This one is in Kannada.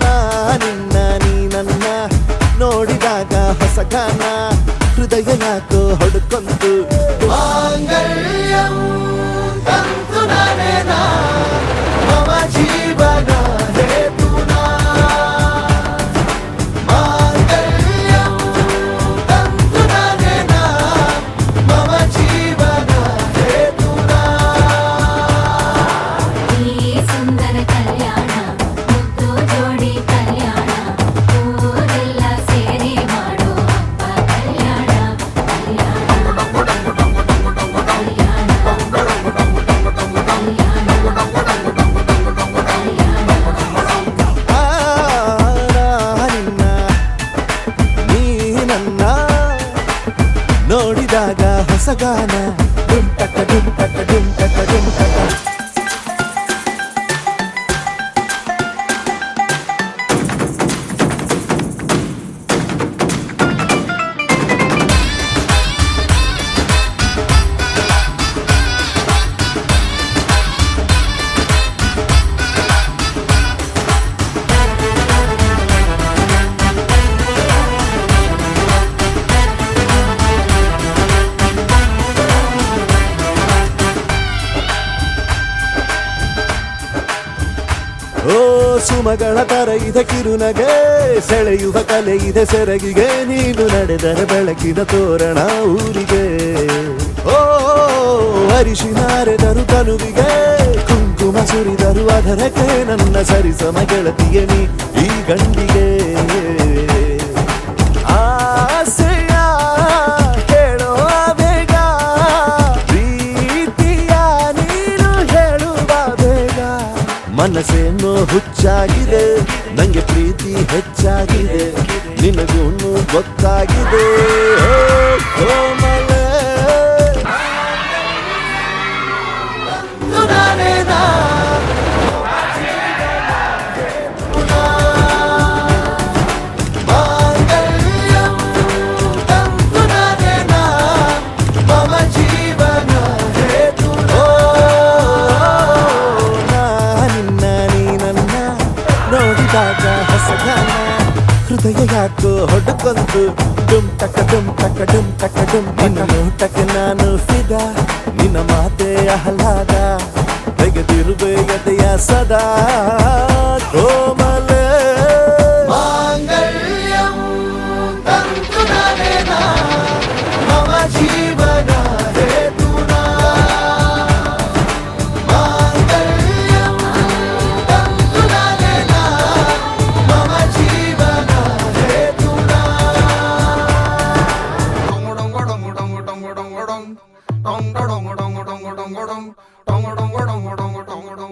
ನಾನಿನ್ನ ನೀ ನನ್ನ ನೋಡಿದಾಗ ಹೊಸಗಾನ ಹೃದಯ ಯಾಕೋ ಹೊಡ್ಕೊಂತು ಮಾಂಗಲ್ಯಂ ತಂತು ನಾನೇನಾ ಮಮ ಜೀವನ ಹೇತುನಾ ಮಾಂಗಲ್ಯಂ ತಂತು ನಾನೇನಾ ಮಮ ಜೀವನ ಹೇತುನಾ ಈ ಸುಂದರ ಕಲ್ಯಾಣ ಮುದ್ದು ಜೋಡಿ ಕಲ್ಯಾಣ ಊರೆಲ್ಲ ಸೇರಿ ಮಾಡೋ ಹಬ್ಬ ಕಲ್ಯಾಣ ನಿನ್ನ ನೀ ನನ್ನ ನೋಡಿದಾಗ ಹೊಸಗಾನ ಡುಂಟಕ ಡುಂಟಕ ಡುಂಟಕ ಡುಂಟಕ ಓ ಸುಮಗಳ ತರ ಇದೆ ಕಿರುನಗೆ ಸೆಳೆಯುವ ಕಲೆ ಇದೆ ಸೆರಗಿಗೆ ನೀನು ನಡೆದರೆ ಬೆಳಕಿನ ತೋರಣ ಊರಿಗೆ ಓ ಅರಿಶಿನಾರೆದರು ತನುವಿಗೆ ಕುಂಕುಮ ಸುರಿದರು ಅದರಕ್ಕೆ ನನ್ನ ಸರಿಸಮ ಗೆಳತಿಗೆ ನೀ ಈ ಗಂಡಿಗೆ ಆಸೆಯ ಹೇಳೋ ಬೇಗ ಪ್ರೀತಿಯ ನೀನು ಹೇಳುವ ಬೇಗ ಮನಸ್ಸೇನೋ ಹುಚ್ಚಾಗಿದೆ ನಂಗೆ ಪ್ರೀತಿ ಹೆಚ್ಚಾಗಿದೆ ನಿನಗೂನು ಗೊತ್ತಾಗಿದೆ ಓ ಮಲೆ ನಾನೇನಾ ಮಾಂಗಲ್ಯಂ ತಂತು ನಾನೇನಾ ಮಮ ಜೀವನ ಹೇತುನಾ ನಾನಿನ್ನ ನೀ ನನ್ನ ನೋಡಿದಾಗ ಹೊಸಗಾನ ಹೃದಯ ಯಾಕೋ ಹೊಡ್ಕೊಂತು ಡುಮ್ ಟಕ ಡುಮ್ ಟಕ ಡುಮ್ ಟಕ ಡುಮ್ ನಿನ್ನ ನೋಟಕ್ಕೆ ನಾನು ಫಿದ ನಿನ್ನ ಮಾತೆ ಆಹ್ಲಾದ ತೆಗೆದಿರುವೆ ಎದೆಯ ಸದಾ ಕೋಮಲೆ ಮಾಂಗಲ್ಯಂ ತಂತು ನಾನೇನಾ ಮಮ ಜೀವನ ಹೇತುನಾ ಮಾಂಗಲ್ಯಂ ತಂತು ನಾನೇನಾ ಮಮ ಜೀವನ ಹೇತುನಾ dong dong dong dong dong dong dong dong dong dong dong dong dong dong dong dong dong